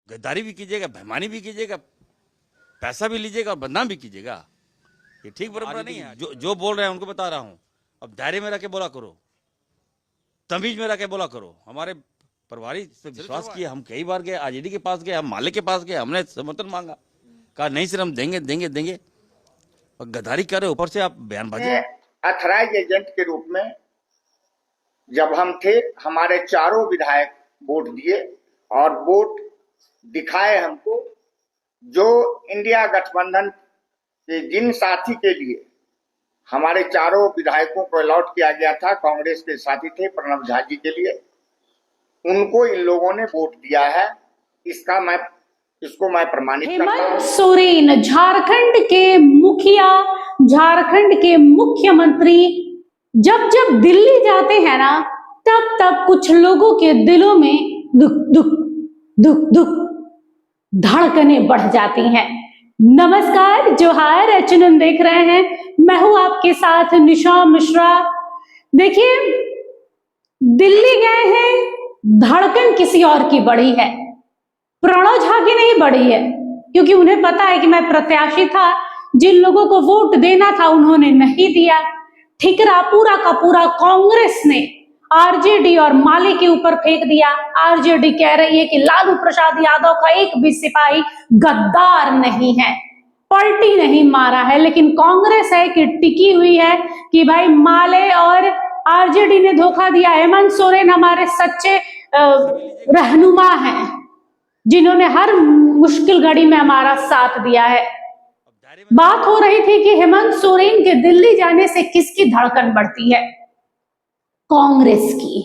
गद्दारी भी कीजिएगा, बेईमानी भी कीजिएगा, पैसा भी लीजिएगा और बदनाम भी कीजिएगा। ये ठीक परंपरा नहीं है। जो बोल रहे हैं उनको बता रहा हूँ, अब दायरे में रह के बोला करो, तमीज में रह के बोला करो। हमारे प्रभारी से विश्वास किए, हम कई बार गए, आरजेडी के पास गए, हम माले के पास गए, हमने समर्थन मांगा, कहा नहीं सर हम देंगे देंगे देंगे, और गद्दारी कर रहे, ऊपर से आप बयानबाजी। अथराइज एजेंट के रूप में जब हम थे, हमारे चारों विधायक वोट दिए और वोट दिखाए हमको, जो इंडिया गठबंधन के जिन साथी के लिए हमारे चारों विधायकों को अलॉट किया गया था, कांग्रेस के साथी थे प्रणब झा जी के लिए, उनको इन लोगों ने वोट दिया है। इसको मैं प्रमाणित करता हूं। हेमंत सोरेन झारखंड के मुखिया, झारखंड के मुख्यमंत्री जब जब दिल्ली जाते हैं ना, तब तब कुछ लोगों के दिलों में दुख दुख दुख दुख धड़कनें बढ़ जाती हैं। नमस्कार, जोहार, एचएनएन देख रहे हैं, मैं हूं आपके साथ निशा मिश्रा। देखिए, दिल्ली गए हैं, धड़कन किसी और की बढ़ी है, प्रणव झा की नहीं बढ़ी है, क्योंकि उन्हें पता है कि मैं प्रत्याशी था, जिन लोगों को वोट देना था उन्होंने नहीं दिया। ठिकरा पूरा का पूरा कांग्रेस ने आरजेडी और माले के ऊपर फेंक दिया। आरजेडी कह रही है कि लालू प्रसाद यादव का एक भी सिपाही गद्दार नहीं है, पलटी नहीं मारा है, लेकिन कांग्रेस है कि टिकी हुई है कि भाई माले और आरजेडी ने धोखा दिया। हेमंत सोरेन हमारे सच्चे रहनुमा हैं, जिन्होंने हर मुश्किल घड़ी में हमारा साथ दिया है। बात हो रही थी कि हेमंत सोरेन के दिल्ली जाने से किसकी धड़कन बढ़ती है? कांग्रेस की।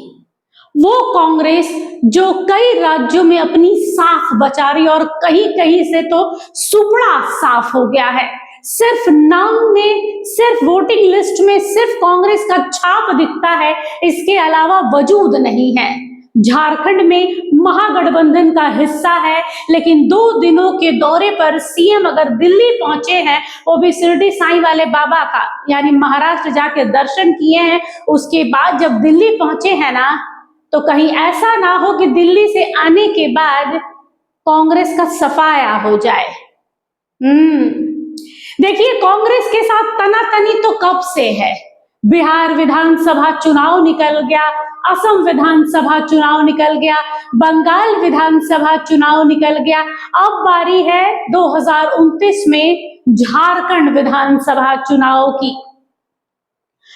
वो कांग्रेस जो कई राज्यों में अपनी साख बचा रही और कहीं कहीं से तो सुपड़ा साफ हो गया है। सिर्फ नाम में, सिर्फ वोटिंग लिस्ट में सिर्फ कांग्रेस का छाप दिखता है, इसके अलावा वजूद नहीं है। झारखंड में महागठबंधन का हिस्सा है, लेकिन 2 दिनों के दौरे पर सीएम अगर दिल्ली पहुंचे हैं, वो भी शिरडी साईं वाले बाबा का, यानी महाराष्ट्र जाके दर्शन किए हैं, उसके बाद जब दिल्ली पहुंचे हैं ना, तो कहीं ऐसा ना हो कि दिल्ली से आने के बाद कांग्रेस का सफाया हो जाए। देखिए, कांग्रेस के साथ तनातनी तो कब से है। बिहार विधानसभा चुनाव निकल गया, असम विधानसभा चुनाव निकल गया, बंगाल विधानसभा चुनाव निकल गया, अब बारी है 2029 में झारखंड विधानसभा चुनाव की।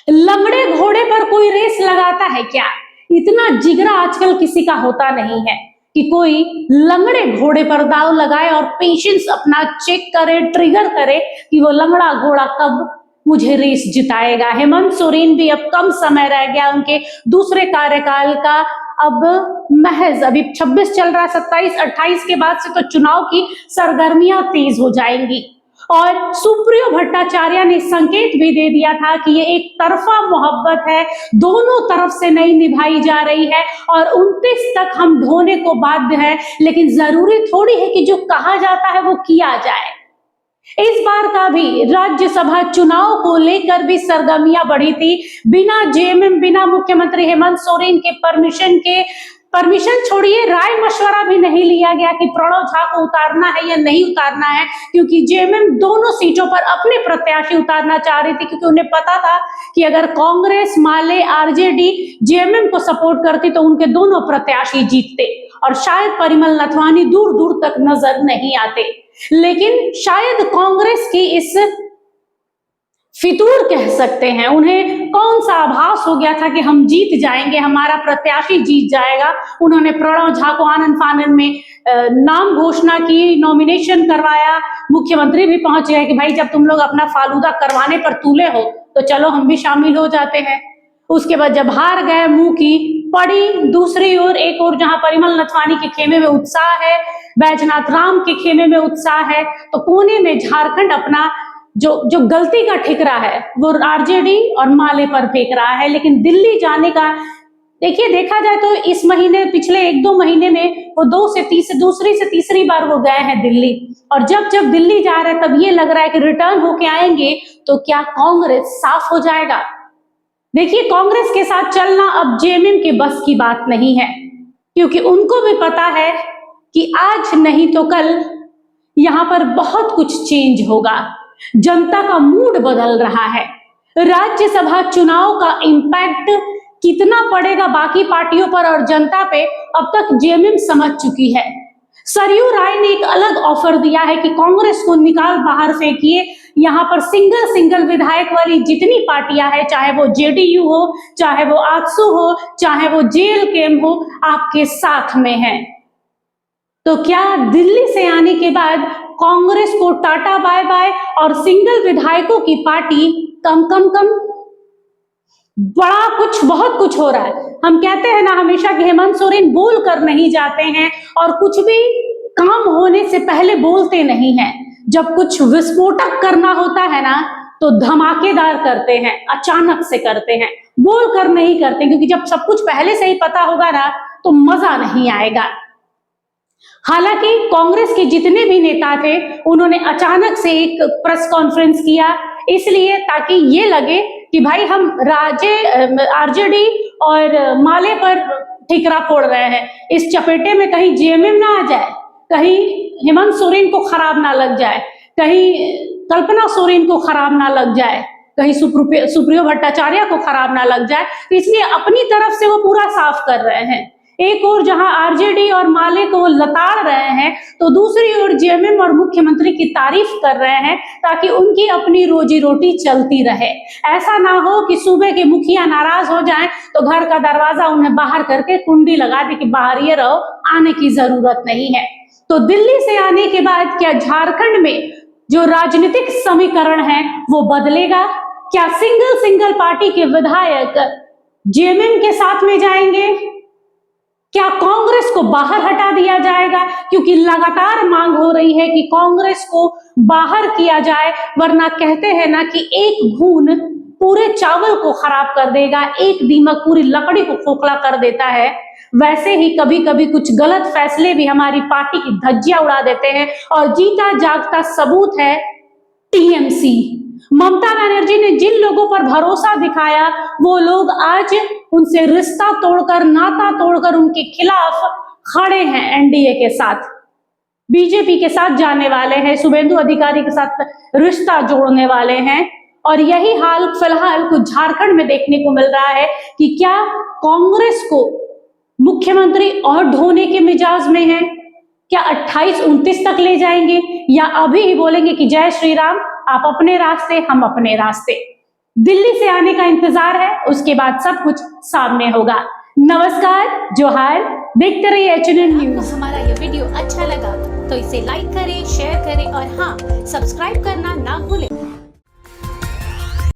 लंगड़े घोड़े पर कोई रेस लगाता है क्या? इतना जिगरा आजकल किसी का होता नहीं है कि कोई लंगड़े घोड़े पर दाव लगाए और पेशेंस अपना चेक करे, ट्रिगर करे कि वो लंगड़ा घोड़ा कब मुझे रेस जिताएगा। हेमंत सोरेन भी अब कम समय रह गया उनके दूसरे कार्यकाल का, अब महज अभी 26 चल रहा है, 27-28 के बाद से तो चुनाव की सरगर्मियां तेज हो जाएंगी। और सुप्रियो भट्टाचार्य ने संकेत भी दे दिया था कि ये एक तरफा मोहब्बत है, दोनों तरफ से नहीं निभाई जा रही है और 29 तक हम ढोने को बाध्य हैं, लेकिन जरूरी थोड़ी है कि जो कहा जाता है वो किया जाए। इस बार का भी राज्यसभा चुनाव को लेकर भी सरगर्मियां बढ़ी थी। बिना जेएमएम, बिना मुख्यमंत्री हेमंत सोरेन के परमिशन छोड़िए, राय मशवरा भी नहीं लिया गया कि प्रणव झा को उतारना है या नहीं उतारना है, क्योंकि जेएमएम दोनों सीटों पर अपने प्रत्याशी उतारना चाह रही थी, क्योंकि उन्हें पता था कि अगर कांग्रेस, माले, आरजेडी जेएमएम को सपोर्ट करती तो उनके दोनों प्रत्याशी जीतते और शायद परिमल नथवानी दूर दूर तक नजर नहीं आते। लेकिन शायद कांग्रेस की इस फितूर कह सकते हैं, उन्हें कौन सा आभास हो गया था कि हम जीत जाएंगे, हमारा प्रत्याशी जीत जाएगा। उन्होंने प्रणव झा को आनन फानन में नाम घोषणा की, नॉमिनेशन करवाया, मुख्यमंत्री भी पहुंच गए कि भाई जब तुम लोग अपना फालूदा करवाने पर तुले हो तो चलो हम भी शामिल हो जाते हैं। उसके बाद जब हार गए, मुंह की पड़ी दूसरी ओर, एक और जहां परिमल नथवानी के खेमे में उत्साह है, बैजनाथ राम के खेमे में उत्साह है, तो कोने में झारखंड अपना जो गलती का ठिकरा है वो आरजेडी और माले पर फेंक रहा है। लेकिन दिल्ली जाने का देखिए, देखा जाए तो इस महीने, पिछले 1-2 महीने में वो दूसरी से तीसरी बार वो गए हैं दिल्ली, और जब जब दिल्ली जा रहे हैं तब ये लग रहा है कि रिटर्न होके आएंगे तो क्या कांग्रेस साफ हो जाएगा। देखिए, कांग्रेस के साथ चलना अब जेएमएम के बस की बात नहीं है, क्योंकि उनको भी पता है कि आज नहीं तो कल यहाँ पर बहुत कुछ चेंज होगा। जनता का मूड बदल रहा है। राज्यसभा चुनाव का इम्पैक्ट कितना पड़ेगा बाकी पार्टियों पर और जनता पे अब तक जेएमएम समझ चुकी है। सरयू राय ने एक अलग ऑफर दिया है कि कांग्रेस को निकाल बाहर फेंकिए, यहाँ पर सिंगल विधायक वाली जितनी पार्टियां हैं, चाहे वो जेडीयू हो, चाहे वो आजसू हो, चाहे वो जेएलकेएम हो, आपके साथ में है। तो क्या दिल्ली से आने के बाद कांग्रेस को टाटा बाय बाय और सिंगल विधायकों की पार्टी कम बड़ा कुछ बहुत कुछ हो रहा है। हम कहते हैं ना हमेशा कि हेमंत सोरेन बोल कर नहीं जाते हैं और कुछ भी काम होने से पहले बोलते नहीं हैं। जब कुछ विस्फोटक करना होता है ना तो धमाकेदार करते हैं, अचानक से करते हैं, बोल कर नहीं करते, क्योंकि जब सब कुछ पहले से ही पता होगा ना तो मजा नहीं आएगा। हालांकि कांग्रेस के जितने भी नेता थे उन्होंने अचानक से एक प्रेस कॉन्फ्रेंस किया, इसलिए ताकि ये लगे कि भाई हम आरजेडी और माले पर ठिकरा फोड़ रहे हैं, इस चपेटे में कहीं जेएमएम ना आ जाए, कहीं हेमंत सोरेन को खराब ना लग जाए, कहीं कल्पना सोरेन को खराब ना लग जाए, कहीं सुप्रियो भट्टाचार्य को खराब ना लग जाए। तो इसलिए अपनी तरफ से वो पूरा साफ कर रहे हैं। एक और जहां आरजेडी और माले को वो लताड़ रहे हैं तो दूसरी ओर जेएमएम और मुख्यमंत्री की तारीफ कर रहे हैं ताकि उनकी अपनी रोजी रोटी चलती रहे। ऐसा ना हो कि सूबे के मुखिया नाराज हो जाएं तो घर का दरवाजा उन्हें बाहर करके कुंडी लगा दे कि बाहर ये रहो, आने की जरूरत नहीं है। तो दिल्ली से आने के बाद क्या झारखंड में जो राजनीतिक समीकरण है वो बदलेगा? क्या सिंगल पार्टी के विधायक जेएमएम के साथ में जाएंगे? क्या कांग्रेस को बाहर हटा दिया जाएगा? क्योंकि लगातार मांग हो रही है कि कांग्रेस को बाहर किया जाए, वरना कहते हैं ना कि एक घून पूरे चावल को खराब कर देगा, एक दीमक पूरी लकड़ी को खोखला कर देता है। वैसे ही कभी कभी कुछ गलत फैसले भी हमारी पार्टी की धज्जियां उड़ा देते हैं और जीता जागता सबूत है टीएमसी। ममता बनर्जी ने जिन लोगों पर भरोसा दिखाया वो लोग आज उनसे रिश्ता तोड़कर, नाता तोड़कर उनके खिलाफ खड़े हैं। एनडीए के साथ, बीजेपी के साथ जाने वाले हैं, शुभेंदु अधिकारी के साथ रिश्ता जोड़ने वाले हैं। और यही हाल फिलहाल कुछ झारखंड में देखने को मिल रहा है कि क्या कांग्रेस को मुख्यमंत्री और ढोने के मिजाज में है? क्या 28-29 तक ले जाएंगे या अभी ही बोलेंगे कि जय श्री राम, आप अपने रास्ते हम अपने रास्ते? दिल्ली से आने का इंतजार है, उसके बाद सब कुछ सामने होगा। नमस्कार, जोहार, देखते रहिए एचएनएन न्यूज। हमारा ये वीडियो अच्छा लगा तो इसे लाइक करें, शेयर करें और हाँ, सब्सक्राइब करना ना भूलें।